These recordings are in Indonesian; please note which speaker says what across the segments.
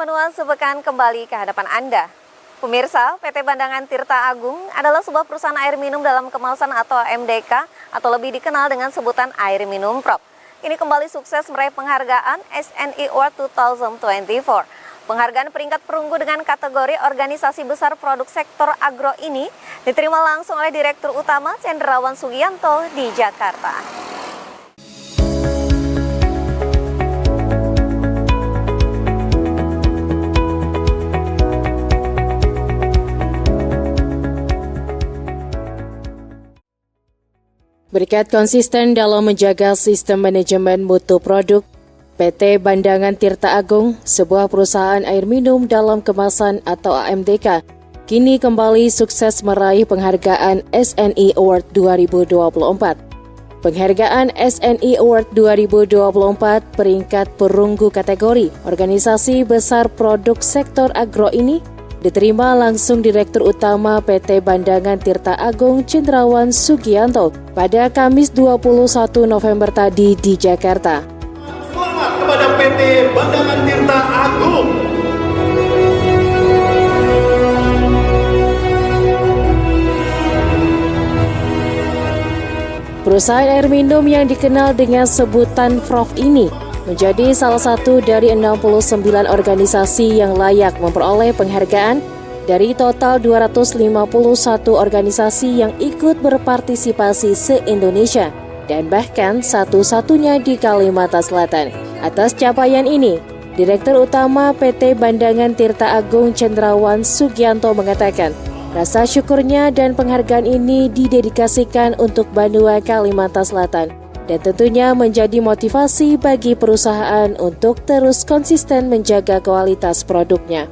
Speaker 1: Nuansa sepekan kembali ke hadapan Anda. Pemirsa, PT Bandangan Tirta Agung adalah sebuah perusahaan air minum dalam kemasan atau MDK atau lebih dikenal dengan sebutan air minum prop. Ini kembali sukses meraih penghargaan SNI Award 2024. Penghargaan peringkat perunggu dengan kategori organisasi besar produk sektor agro ini diterima langsung oleh Direktur Utama Cendrawan Sugianto di Jakarta.
Speaker 2: Berkat konsisten dalam menjaga sistem manajemen mutu produk, PT Bandangan Tirta Agung, sebuah perusahaan air minum dalam kemasan atau AMDK, kini kembali sukses meraih penghargaan SNI Award 2024. Penghargaan SNI Award 2024 peringkat perunggu kategori organisasi besar produk sektor agro ini diterima langsung Direktur Utama PT Bandangan Tirta Agung Cendrawan Sugianto pada Kamis 21 November tadi di Jakarta.
Speaker 3: Selamat kepada PT Bandangan Tirta Agung.
Speaker 2: Perusahaan air minum yang dikenal dengan sebutan PROF ini menjadi salah satu dari 69 organisasi yang layak memperoleh penghargaan dari total 251 organisasi yang ikut berpartisipasi se-Indonesia dan bahkan satu-satunya di Kalimantan Selatan. Atas capaian ini, Direktur Utama PT Bandangan Tirta Agung Cendrawan Sugianto mengatakan, rasa syukurnya dan penghargaan ini didedikasikan untuk Banua Kalimantan Selatan dan tentunya menjadi motivasi bagi perusahaan untuk terus konsisten menjaga kualitas produknya.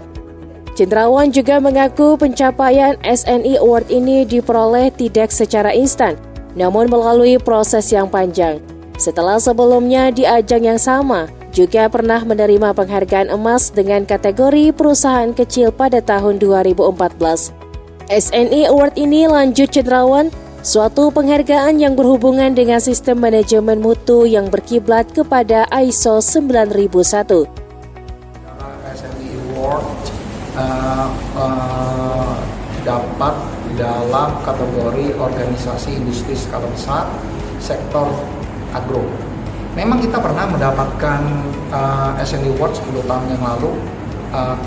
Speaker 2: Cendrawan juga mengaku pencapaian SNI Award ini diperoleh tidak secara instan, namun melalui proses yang panjang. Setelah sebelumnya di ajang yang sama, juga pernah menerima penghargaan emas dengan kategori perusahaan kecil pada tahun 2014. SNI Award ini, lanjut Cendrawan, suatu penghargaan yang berhubungan dengan sistem manajemen mutu yang berkiblat kepada ISO 9001.
Speaker 4: SNI Award dapat dalam kategori organisasi industri skala besar sektor agro. Memang kita pernah mendapatkan SNI Award 10 tahun yang lalu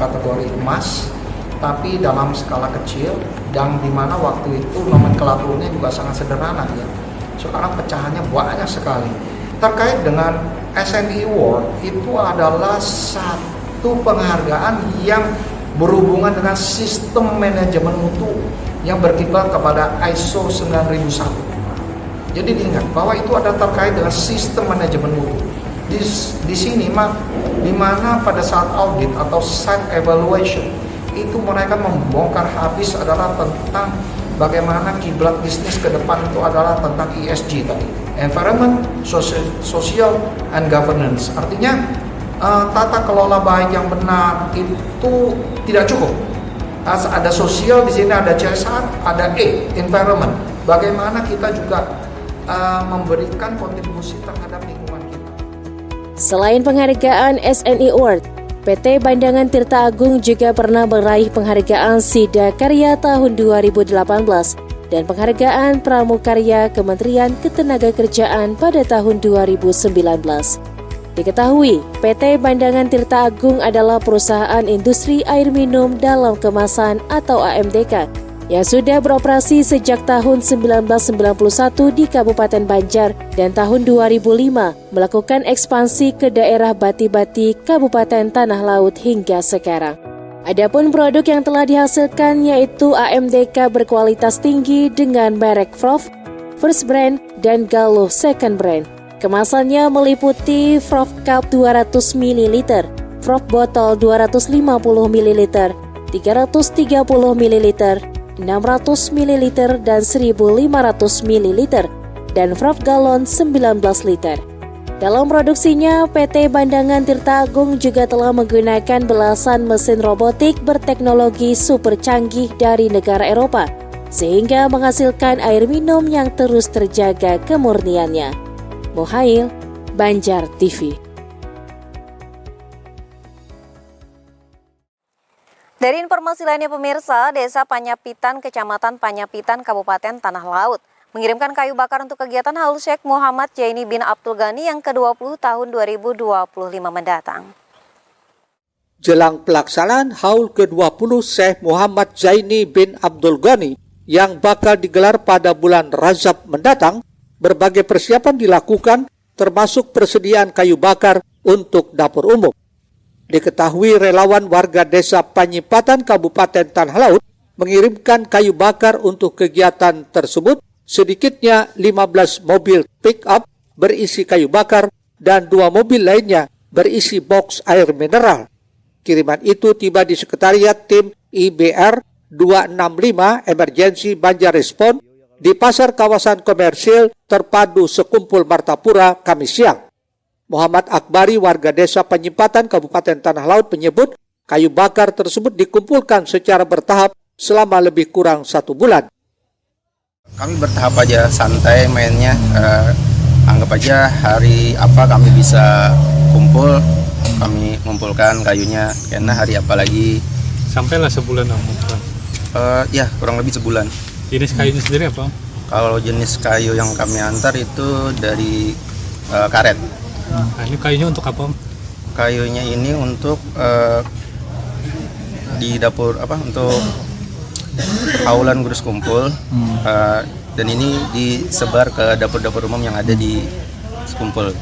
Speaker 4: kategori emas, tapi dalam skala kecil dan di mana waktu itu nomenklaturnya juga sangat sederhana ya. Sekarang pecahannya banyak sekali. Terkait dengan SNI Award itu adalah satu penghargaan yang berhubungan dengan sistem manajemen mutu yang berkiblat kepada ISO 9001. Jadi diingat bahwa itu ada terkait dengan sistem manajemen mutu. Di sini di mana pada saat audit atau site evaluation itu mereka membongkar habis adalah tentang bagaimana kiblat bisnis ke depan itu adalah tentang ESG tadi, environment, social, and governance. Artinya tata kelola baik yang benar itu tidak cukup. Ada sosial di sini, ada CSR, ada E, environment. Bagaimana kita juga memberikan kontribusi terhadap lingkungan kita.
Speaker 2: Selain penghargaan SNI Award, PT Bandangan Tirta Agung juga pernah meraih penghargaan SIDA Karya tahun 2018 dan penghargaan Pramukarya Kementerian Ketenagakerjaan pada tahun 2019. Diketahui, PT Bandangan Tirta Agung adalah perusahaan industri air minum dalam kemasan atau AMDK yang sudah beroperasi sejak tahun 1991 di Kabupaten Banjar dan tahun 2005 melakukan ekspansi ke daerah Bati-Bati, Kabupaten Tanah Laut hingga sekarang. Adapun produk yang telah dihasilkan yaitu AMDK berkualitas tinggi dengan merek PROF, First Brand, dan Galuh Second Brand. Kemasannya meliputi PROF Cup 200 ml, PROF Botol 250 ml, 330 ml, 600 ml dan 1500 ml dan PROF galon 19 liter. Dalam produksinya, PT Bandangan Tirta Agung juga telah menggunakan belasan mesin robotik berteknologi super canggih dari negara Eropa, sehingga menghasilkan air minum yang terus terjaga kemurniannya. Muhail, Banjar TV.
Speaker 1: Dari informasi lainnya pemirsa, Desa Panyapitan, Kecamatan Panyapitan, Kabupaten Tanah Laut mengirimkan kayu bakar untuk kegiatan Haul Syekh Muhammad Jaini bin Abdul Ghani yang ke-20 tahun 2025 mendatang.
Speaker 5: Jelang pelaksanaan Haul ke-20 Syekh Muhammad Jaini bin Abdul Ghani yang bakal digelar pada bulan Rajab mendatang, berbagai persiapan dilakukan termasuk persediaan kayu bakar untuk dapur umum. Diketahui relawan warga Desa Panyapitan Kabupaten Tanah Laut mengirimkan kayu bakar untuk kegiatan tersebut, sedikitnya 15 mobil pick-up berisi kayu bakar dan 2 mobil lainnya berisi box air mineral. Kiriman itu tiba di sekretariat tim IBR 265 Emergency Banjir Respon di Pasar Kawasan Komersil Terpadu Sekumpul Martapura, Kamis siang. Muhammad Akbari, warga Desa Panyapitan Kabupaten Tanah Laut, menyebut kayu bakar tersebut dikumpulkan secara bertahap selama lebih kurang 1 bulan.
Speaker 6: Kami bertahap aja, santai mainnya. Anggap aja hari apa kami bisa kumpul, kami ngumpulkan kayunya. Karena hari apa lagi?
Speaker 7: Sampailah sebulan ngumpulkan.
Speaker 6: Ya, kurang lebih sebulan.
Speaker 7: Jenis kayunya sendiri apa?
Speaker 6: Kalau jenis kayu yang kami antar itu dari karet.
Speaker 7: Nah, ini kayunya untuk apa?
Speaker 6: Kayunya ini untuk di dapur untuk aulan gurus kumpul. Dan ini disebar ke dapur-dapur umum yang ada di Sekumpul.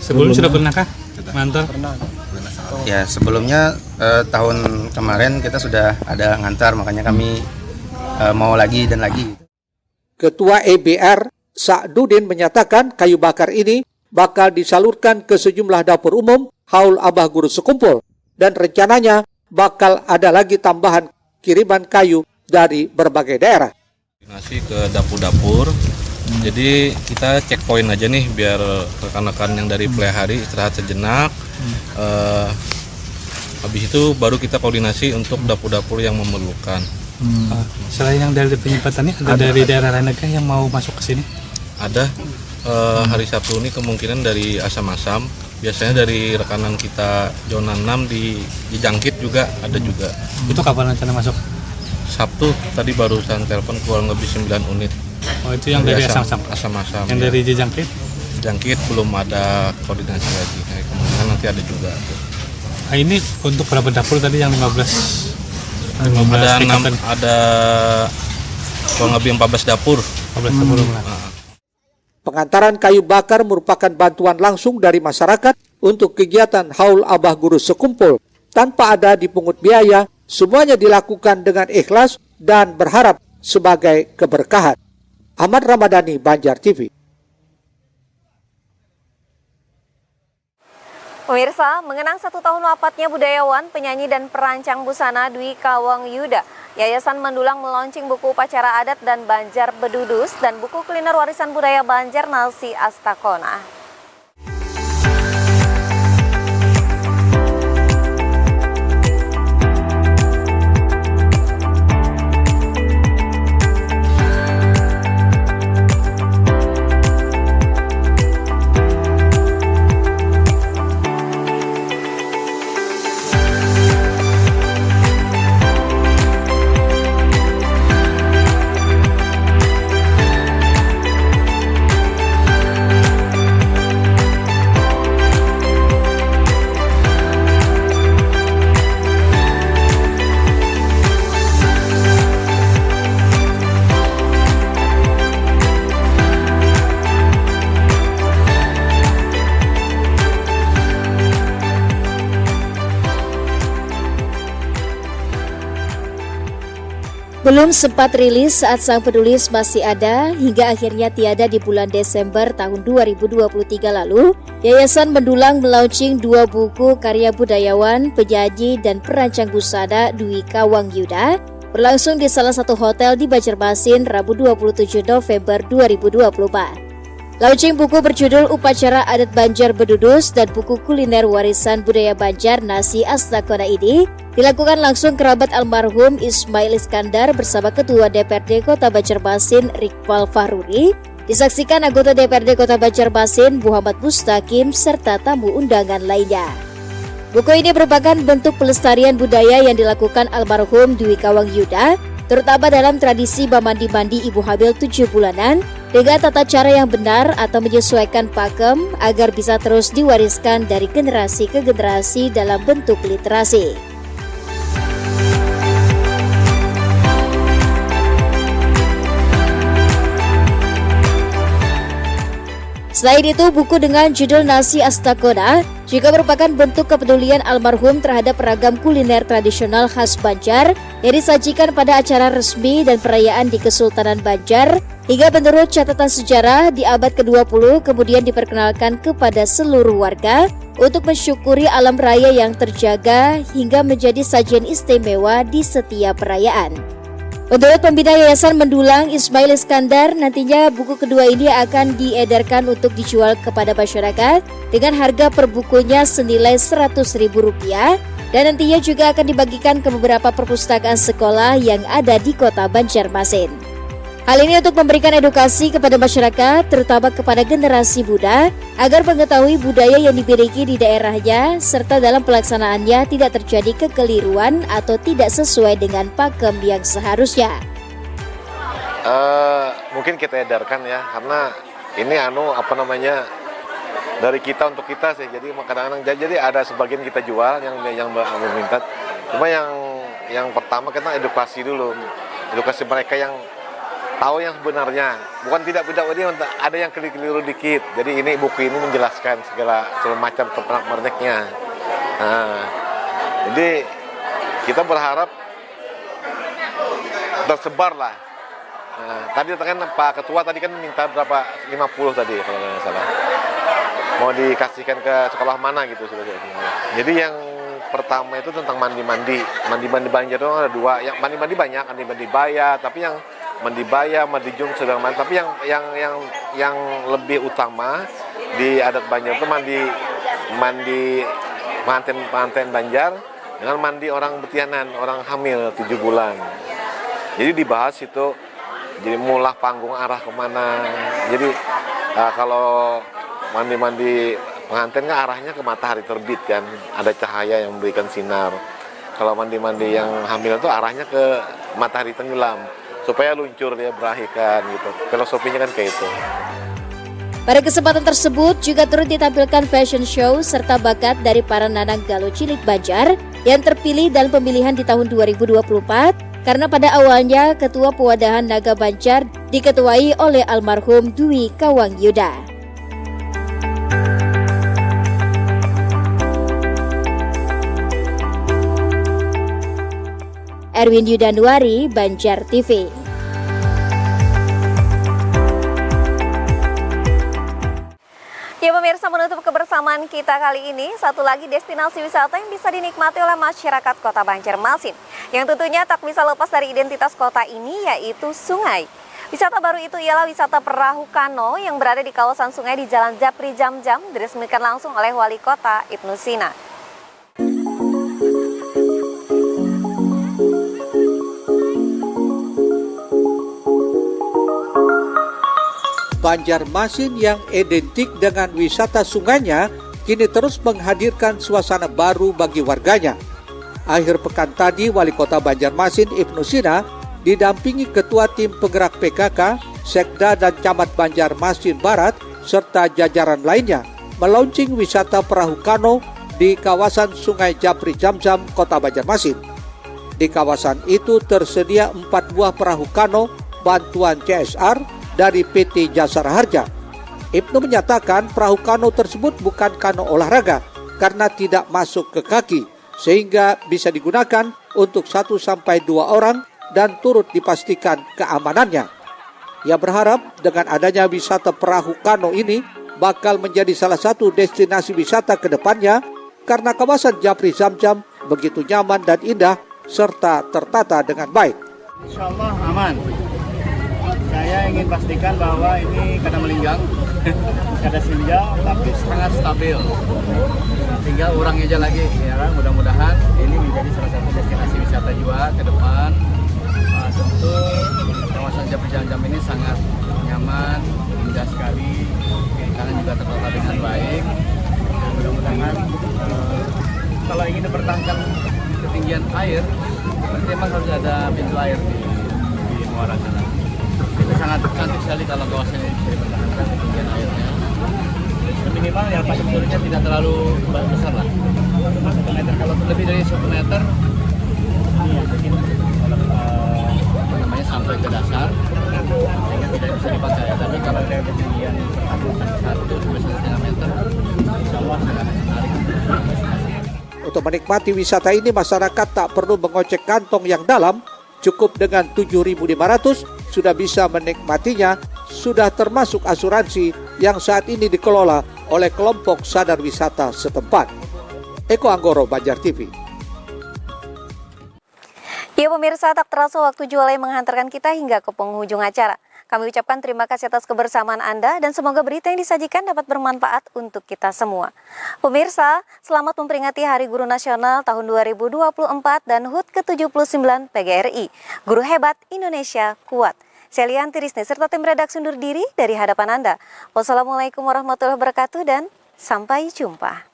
Speaker 7: Sebelumnya sudah pernahkah ngantar?
Speaker 6: Ya, sebelumnya tahun kemarin kita sudah ada ngantar, makanya kami mau lagi dan lagi.
Speaker 5: Ketua EBR Sa'dudin menyatakan kayu bakar ini bakal disalurkan ke sejumlah dapur umum Haul Abah Guru Sekumpul dan rencananya bakal ada lagi tambahan kiriman kayu dari berbagai daerah.
Speaker 8: Koordinasi ke dapur-dapur. Jadi kita checkpoint aja nih biar rekan-rekan yang dari pelihari istirahat sejenak. Habis itu baru kita koordinasi untuk dapur-dapur yang memerlukan.
Speaker 7: Selain yang dari penyimpatannya, ada dari daerah lain lagi yang mau masuk ke sini?
Speaker 8: Ada hari Sabtu ini kemungkinan dari Asam-Asam. Biasanya dari rekanan kita zona 6 di Jangkit juga ada juga.
Speaker 7: Itu kapan rencana masuk?
Speaker 8: Sabtu tadi barusan telepon kurang lebih 9 unit.
Speaker 7: Oh, itu yang dari Asam-Asam.
Speaker 8: Asam-Asam.
Speaker 7: Yang dari Jangkit?
Speaker 8: Jangkit belum ada koordinasi lagi. Kemungkinan nanti ada juga.
Speaker 7: Nah, ini untuk berapa dapur tadi yang 15?
Speaker 8: Ada kurang lebih 14 dapur.
Speaker 7: 14 dapur.
Speaker 5: Pengantaran kayu bakar merupakan bantuan langsung dari masyarakat untuk kegiatan Haul Abah Guru Sekumpul. Tanpa ada dipungut biaya, semuanya dilakukan dengan ikhlas dan berharap sebagai keberkahan. Ahmad Ramadhani, Banjar TV.
Speaker 1: Pemirsa, mengenang 1 tahun wafatnya budayawan, penyanyi dan perancang busana Dwi Kawang Yuda, Yayasan Mendulang meluncing buku upacara adat dan Banjar Bedudus dan buku kuliner warisan budaya Banjar Nasi Astakona.
Speaker 2: Belum sempat rilis saat sang penulis masih ada, hingga akhirnya tiada di bulan Desember tahun 2023 lalu, Yayasan Mendulang melaunching 2 buku karya budayawan, penyanyi, dan perancang busana Dwi Kawang Yuda, berlangsung di salah satu hotel di Banjarmasin, Rabu 27 November 2024. Launching buku berjudul Upacara Adat Banjar Bedudus dan buku kuliner warisan budaya Banjar Nasi Astakona ini dilakukan langsung kerabat almarhum Ismail Iskandar bersama Ketua DPRD Kota Banjarmasin Riqbal Fahruri, disaksikan anggota DPRD Kota Banjarmasin Muhammad Mustaqim serta tamu undangan lainnya.
Speaker 9: Buku ini merupakan bentuk pelestarian budaya yang dilakukan almarhum Dwi Kawang Yuda, terutama dalam tradisi mandi-mandi ibu hamil 7 bulanan dengan tata cara yang benar atau menyesuaikan pakem agar bisa terus diwariskan dari generasi ke generasi dalam bentuk literasi. Selain itu, buku dengan judul Nasi Astakona juga merupakan bentuk kepedulian almarhum terhadap ragam kuliner tradisional khas Banjar yang disajikan pada acara resmi dan perayaan di Kesultanan Banjar, hingga menurut catatan sejarah di abad ke-20 kemudian diperkenalkan kepada seluruh warga untuk mensyukuri alam raya yang terjaga hingga menjadi sajian istimewa di setiap perayaan. Menurut pembina Yayasan Mendulang Ismail Iskandar, nantinya buku kedua ini akan diedarkan untuk dijual kepada masyarakat dengan harga per bukunya senilai Rp100.000 dan nantinya juga akan dibagikan ke beberapa perpustakaan sekolah yang ada di kota Banjarmasin. Hal ini untuk memberikan edukasi kepada masyarakat, terutama kepada generasi muda, agar mengetahui budaya yang dimiliki di daerahnya, serta dalam pelaksanaannya tidak terjadi kekeliruan atau tidak sesuai dengan pakem yang seharusnya.
Speaker 10: Mungkin kita edarkan ya, karena ini dari kita untuk kita sih. Jadi kadang-kadang jadi ada sebagian kita jual yang meminta. Cuma yang pertama kita edukasi dulu, edukasi mereka yang tahu yang sebenarnya, bukan tidak ini ada yang keliru dikit. Jadi ini buku ini menjelaskan segala macam pernak-perniknya. Nah, jadi kita berharap tersebar lah. Nah, tadi kan Pak Ketua tadi kan minta berapa 50 tadi kalau nggak salah. Mau dikasihkan ke sekolah mana gitu sudah. Jadi yang pertama itu tentang mandi-mandi Banjar itu ada 2. Yang mandi-mandi banyak, mandi baya, tapi yang mandi baya, mandi jung sedang mandi. Tapi yang lebih utama di adat Banjar itu mandi pengantin Banjar dengan mandi orang betianan, orang hamil 7 bulan. Jadi dibahas itu, jadi mulah panggung arah kemana. Jadi kalau mandi pengantin kan arahnya ke matahari terbit kan, ada cahaya yang memberikan sinar. Kalau mandi yang hamil itu arahnya ke matahari tenggelam, supaya luncur dia berakhirkan gitu. Filosofinya kan kayak itu.
Speaker 9: Pada kesempatan tersebut juga turut ditampilkan fashion show serta bakat dari para nanang galuh cilik Banjar yang terpilih dalam pemilihan di tahun 2024 karena pada awalnya Ketua Pewadahan Naga Banjar diketuai oleh almarhum Dwi Kawang Yuda. Erwin Yudanuari, Banjar TV.
Speaker 1: Ya pemirsa, menutup kebersamaan kita kali ini, satu lagi destinasi wisata yang bisa dinikmati oleh masyarakat kota Banjarmasin. Yang tentunya tak bisa lepas dari identitas kota ini, yaitu sungai. Wisata baru itu ialah wisata perahu kano yang berada di kawasan sungai di Jalan Japri Jamjam, diresmikan langsung oleh Wali Kota Ibnu Sina.
Speaker 5: Banjarmasin yang identik dengan wisata sungainya kini terus menghadirkan suasana baru bagi warganya. Akhir pekan tadi, Wali Kota Banjarmasin Ibnu Sina didampingi Ketua Tim Penggerak PKK, Sekda dan Camat Banjarmasin Barat serta jajaran lainnya melaunching wisata perahu kano di kawasan Sungai Japri Jamjam, Kota Banjarmasin. Di kawasan itu tersedia 4 buah perahu kano bantuan CSR dari PT Jasara Harja. Ibnu menyatakan perahu kano tersebut bukan kano olahraga karena tidak masuk ke kaki, sehingga bisa digunakan untuk 1-2 orang dan turut dipastikan keamanannya. Ia berharap dengan adanya wisata perahu kano ini bakal menjadi salah satu destinasi wisata ke depannya karena kawasan Japri Jamjam begitu nyaman dan indah serta tertata dengan baik.
Speaker 11: Insya Allah aman. Saya ingin pastikan bahwa ini kada melinggang, kada sinjal, tapi sangat stabil. Tinggal urang aja lagi, ya kan? Mudah-mudahan ini menjadi salah satu destinasi wisata juga ke depan. Tentu kawasan Japri Jamjam ini sangat nyaman, indah sekali, karena juga tertata dengan baik. Mudah-mudahan kalau ingin mempertahankan ketinggian air, berarti memang harus ada pintu air di muara sana. Itu sangat cantik sekali kalau kawasan ini bisa dipertahankan ketinggian airnya. Minimal ya pasang surutnya tidak terlalu besar lah. 1 meter, kalau lebih dari 1 meter, ya mungkin sampai ke dasar sehingga tidak bisa dipakai. Tapi kalau dari ketinggian 1-3 meter, insya Allah sangat menarik.
Speaker 5: Untuk menikmati wisata ini, masyarakat tak perlu mengocek kantong yang dalam, cukup dengan 7.500 sudah bisa menikmatinya, sudah termasuk asuransi yang saat ini dikelola oleh kelompok sadar wisata setempat. Eko Anggoro, Banjar TV.
Speaker 1: Ya pemirsa, tak terasa waktu Jualai menghantarkan kita hingga ke penghujung acara. Kami ucapkan terima kasih atas kebersamaan Anda dan semoga berita yang disajikan dapat bermanfaat untuk kita semua. Pemirsa, selamat memperingati Hari Guru Nasional tahun 2024 dan HUT ke-79 PGRI. Guru hebat, Indonesia kuat. Saya Lianti Risne serta tim redaksi undur diri dari hadapan Anda. Wassalamualaikum warahmatullahi wabarakatuh dan sampai jumpa.